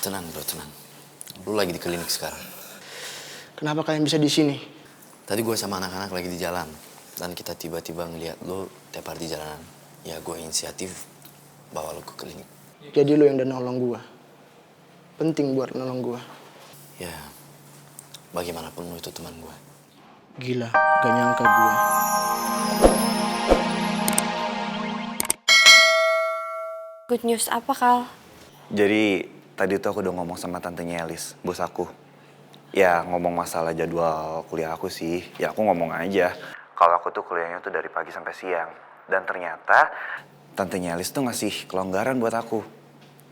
tenang bro, tenang. Lu lagi di klinik sekarang. Kenapa kalian bisa di sini? Tadi gue sama anak-anak lagi di jalan. Dan kita tiba-tiba ngeliat lu tiap hari di jalanan. Ya gue inisiatif bawa lu ke klinik. Jadi lu yang udah nolong gua. Penting buat nolong gua. Ya, bagaimanapun lu itu teman gue. Gila, gak nyangka gua. Good news apa, Kal? Jadi tadi tuh aku udah ngomong sama tantenya Elis, bos aku. Ya ngomong masalah jadwal kuliah aku sih, ya aku ngomong aja. Kalau aku tuh kuliahnya tuh dari pagi sampai siang. Dan ternyata tantenya Elis tuh ngasih kelonggaran buat aku.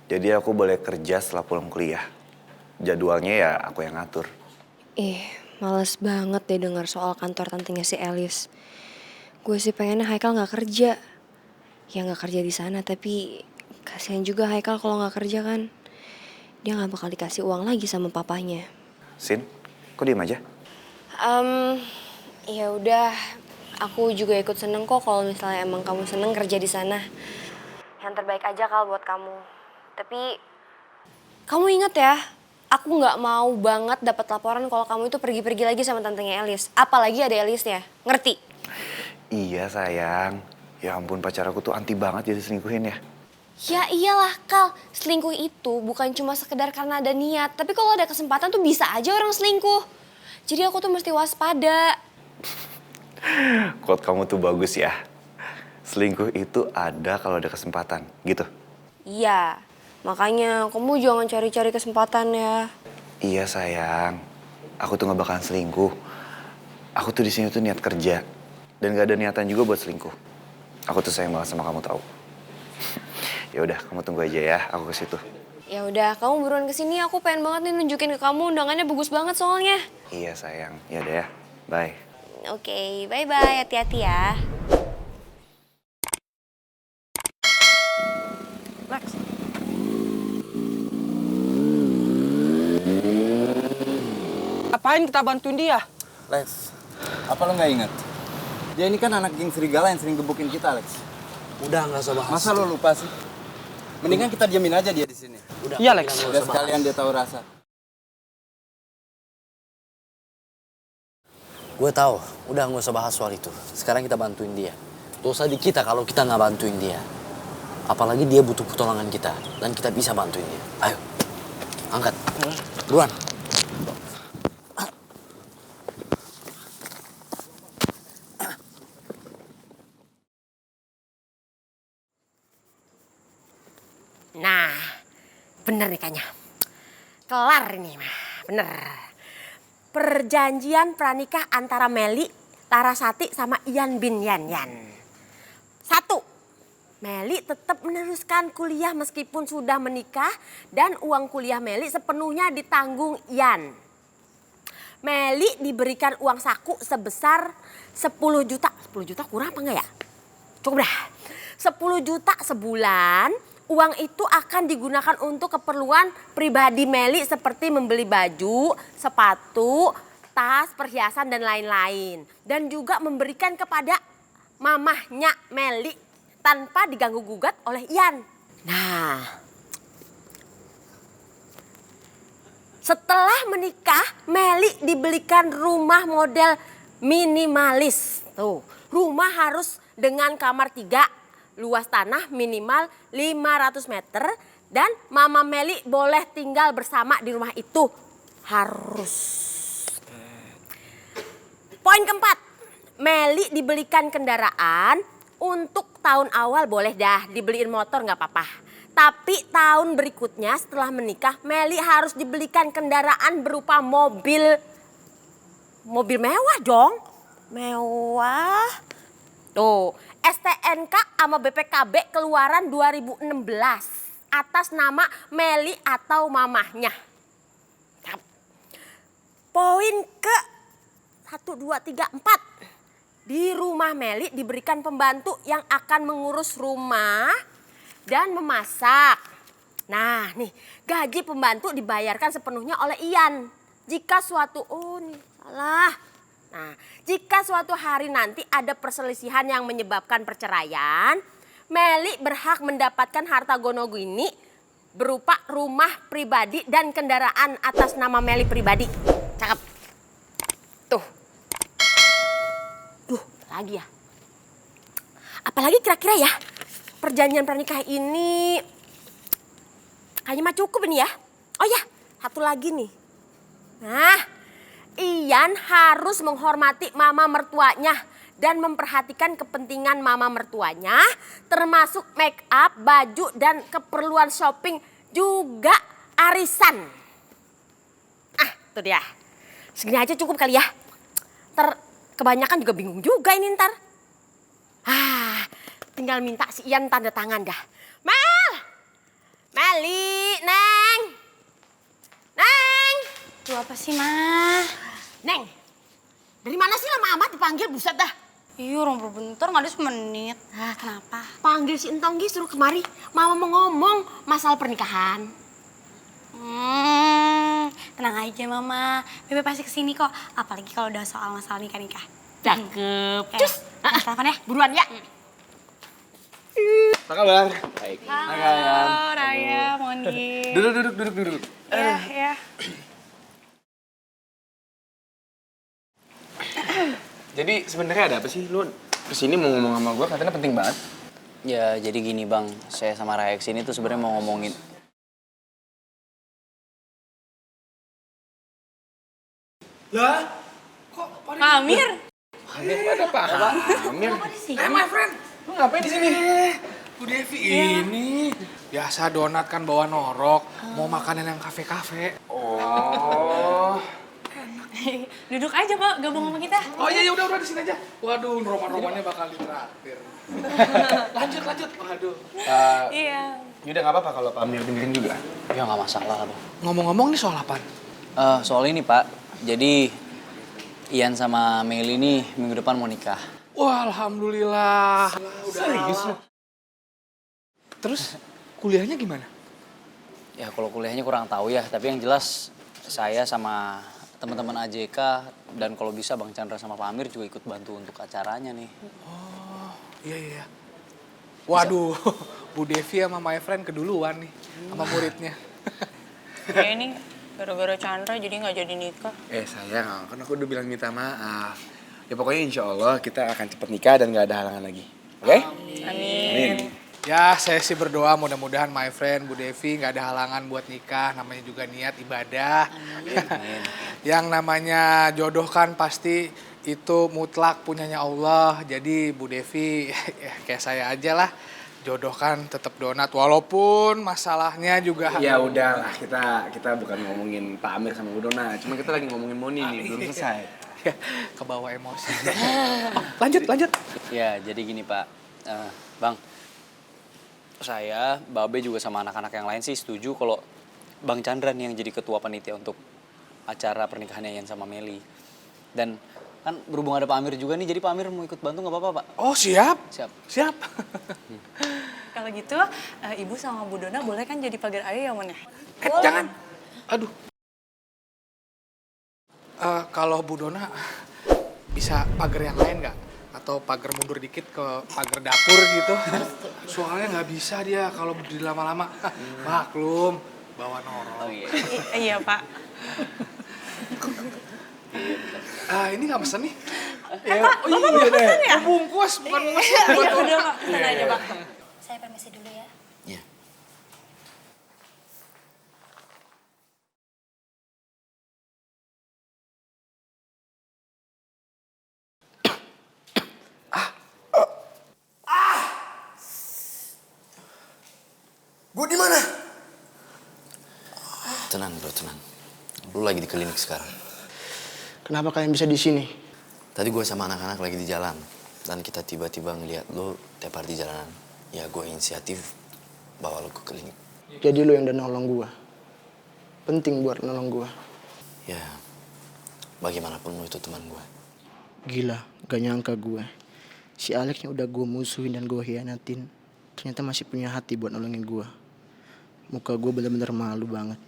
Jadi aku boleh kerja setelah pulang kuliah. Jadwalnya ya aku yang ngatur. Males banget deh dengar soal kantor tantenya si Elis. Gue sih pengennya Haikal gak kerja. Ya gak kerja di sana, tapi kasihan juga Haikal kalau gak kerja kan. Dia gak bakal dikasih uang lagi sama papanya. Sin, kok diem aja? Ya udah, aku juga ikut seneng kok kalau misalnya emang kamu seneng kerja di sana. Yang terbaik aja Kal buat kamu. Tapi kamu inget ya, aku nggak mau banget dapat laporan kalau kamu itu pergi-pergi lagi sama tantenya Elis. Apalagi ada Elisnya, ngerti? Iya sayang, ya ampun pacar aku tuh anti banget jadi selingkuhin ya. Ya iyalah Kal, selingkuh itu bukan cuma sekedar karena ada niat. Tapi kalau ada kesempatan tuh bisa aja orang selingkuh. Jadi aku tuh mesti waspada. Quote kamu tuh bagus ya. Selingkuh itu ada kalau ada kesempatan, gitu. Iya, makanya kamu jangan cari-cari kesempatan ya. Iya sayang, aku tuh gak bakalan selingkuh. Aku tuh di sini tuh niat kerja dan gak ada niatan juga buat selingkuh. Aku tuh sayang banget sama kamu tahu. Ya udah, kamu tunggu aja ya, aku ke situ. Ya udah, kamu buruan kesini. Aku pengen banget nih nunjukin ke kamu undangannya bagus banget soalnya. Iya sayang, ya udah ya, bye. Oke, bye-bye. Hati-hati ya. Lex. Apain kita bantuin dia? Lex, apa lo nggak ingat? Dia ini kan anak geng serigala yang sering gebukin kita, Lex. Udah nggak usah bahas. Masa lo lupa sih? Mendingan kita diamin aja dia di sini. Udah, Iya, Lex. Biar sekalian dia tahu rasa. Gue tahu, udah nggak usah bahas soal itu. Sekarang kita bantuin dia. Dosa di kita kalau kita nggak bantuin dia. Apalagi dia butuh pertolongan kita dan kita bisa bantuin dia. Ayo, angkat. Buruan. Nah, bener nih kayaknya. Kelar ini mah, bener. Perjanjian pranikah antara Meli, Larasati sama Ian bin Yan. 1. Meli tetap meneruskan kuliah meskipun sudah menikah dan uang kuliah Meli sepenuhnya ditanggung Ian. Meli diberikan uang saku sebesar 10 juta. 10 juta kurang apa enggak ya? Cukup dah. 10 juta sebulan. Uang itu akan digunakan untuk keperluan pribadi Meli seperti membeli baju, sepatu, tas, perhiasan dan lain-lain. Dan juga memberikan kepada mamahnya Meli tanpa diganggu gugat oleh Ian. Nah, setelah menikah Meli dibelikan rumah model minimalis. Tuh, rumah harus dengan kamar 3. Luas tanah minimal 500 meter dan Mama Meli boleh tinggal bersama di rumah itu. Harus. Poin keempat, Meli dibelikan kendaraan. Untuk tahun awal boleh dah dibeliin motor gak apa-apa. Tapi tahun berikutnya setelah menikah Meli harus dibelikan kendaraan berupa mobil. Mobil mewah dong. Mewah. Tuh, STNK sama BPKB keluaran 2016 atas nama Meli atau mamahnya. Poin ke 1, 2, 3, 4. Di rumah Meli diberikan pembantu yang akan mengurus rumah dan memasak. Nah nih, gaji pembantu dibayarkan sepenuhnya oleh Ian. Jika suatu, Nah, jika suatu hari nanti ada perselisihan yang menyebabkan perceraian, Meli berhak mendapatkan harta gono gini berupa rumah pribadi dan kendaraan atas nama Meli pribadi. Cakep. Tuh. Duh, lagi ya. Apalagi kira-kira ya, perjanjian pernikahan ini kayaknya mah cukup ini ya. Oh ya, satu lagi nih. Nah, Ian harus menghormati mama mertuanya dan memperhatikan kepentingan mama mertuanya, termasuk make up, baju, dan keperluan shopping, juga arisan. Ah, itu dia. Segini aja cukup kali ya. Ntar kebanyakan juga bingung juga ini ntar. Ah, tinggal minta si Ian tanda tangan dah. Mel! Meli, Neng! Neng! Tuh apa sih, Ma? Neng, dari mana sih lama amat dipanggil, buset dah. Iya, orang bentar, nggak ada semenit. Ah, kenapa? Panggil si Entong Gi, suruh kemari. Mama mau ngomong masalah pernikahan. Tenang aja, Mama. Bebe pasti kesini kok. Apalagi kalau udah soal masalah nikah-nikah. Cakep. Cus, Telepon ya. buruan ya. Apa kabar? Baik. Halo, Raya, Mondi. Duduk. Ya. Jadi sebenarnya ada apa sih? Lu kesini mau ngomong sama gue, katanya penting banget. Ya jadi gini bang, saya sama Raya kesini tuh sebenarnya mau ngomongin. Lah? Kok pada Amir. ada Pak Amir? My friend, lu ngapain di sini? Bu Devi ini biasa donat kan bawa norok, mau makanan yang kafe-kafe. Oh. Duduk aja, Pak. Gabung sama kita. Oh iya udah di sini aja. Waduh, roman-romannya bakal ditraktir. lanjut. Waduh. Iya. Yaudah nggak apa-apa kalau Pak Amir dengerin juga. Ya nggak masalah lah bang. Ngomong-ngomong nih soal apa? Soal ini Pak, jadi Ian sama Meli nih minggu depan mau nikah. Wah, alhamdulillah. Serius lu? Terus kuliahnya gimana? Ya kalau kuliahnya kurang tahu ya, tapi yang jelas saya sama teman-teman AJK dan kalau bisa Bang Chandra sama Pak Amir juga ikut bantu untuk acaranya nih. Oh, iya. Waduh, Bu Devi sama my friend keduluan nih sama muridnya. Ya ini gara-gara Chandra jadi nggak jadi nikah. Sayang, kan aku udah bilang minta maaf. Ya pokoknya insya Allah kita akan cepet nikah dan gak ada halangan lagi. Oke? Amin. Ya saya sih berdoa mudah-mudahan my friend Bu Devi gak ada halangan buat nikah. Namanya juga niat ibadah. Amin. Yang namanya jodoh kan pasti itu mutlak punyanya Allah. Jadi Bu Devi ya kayak saya aja lah. Jodoh kan tetap donat walaupun masalahnya juga. Ya udahlah, kita bukan ngomongin Pak Amir sama Bu Dona, cuma kita lagi ngomongin Moni nih, belum selesai. Ya, kebawa emosi. Lanjut. Ya jadi gini Pak, Bang. Saya, Babe juga sama anak-anak yang lain sih setuju kalau Bang Chandra nih yang jadi ketua panitia untuk acara pernikahannya Ian sama Meli. Dan kan berhubung ada Pak Amir juga nih, jadi Pak Amir mau ikut bantu nggak apa-apa Pak? Oh siap. Siap. Kalau gitu Ibu sama Bu Dona boleh kan jadi pagar ayah ya Mon ya? Jangan. Aduh. Kalau Bu Dona bisa pagar yang lain nggak? Atau pagar mundur dikit ke pagar dapur gitu? Soalnya nggak bisa dia kalau berdiri lama-lama. Maklum, bawa norok. Oh iya. Iya Pak. Ini nggak pesen nih? Bapak mau pesen ya? Bungkus, bukan pesen. Iya udah Pak, pesan aja Pak. Saya permisi dulu ya. Iya. Bu di mana? Tenang bro, tenang. Lu lagi di klinik sekarang. Kenapa kalian bisa di sini? Tadi gue sama anak-anak lagi di jalan. Dan kita tiba-tiba ngeliat lu tepar di jalanan. Ya gue inisiatif bawa lu ke klinik. Jadi lo yang udah nolong gua. Penting buat nolong gua. Ya, bagaimanapun lu itu teman gue. Gila, gak nyangka gua. Si Alex yang udah gua musuhin dan gua hianatin, ternyata masih punya hati buat nolongin gua. Muka gua bener-bener malu banget.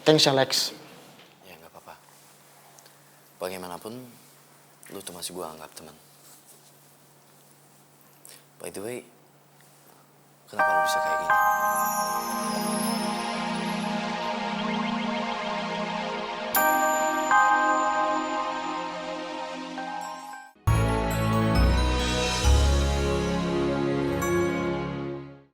Thanks Alex. Ya nggak apa-apa. Bagaimanapun, lu tuh masih gue anggap teman. By the way, kenapa lo bisa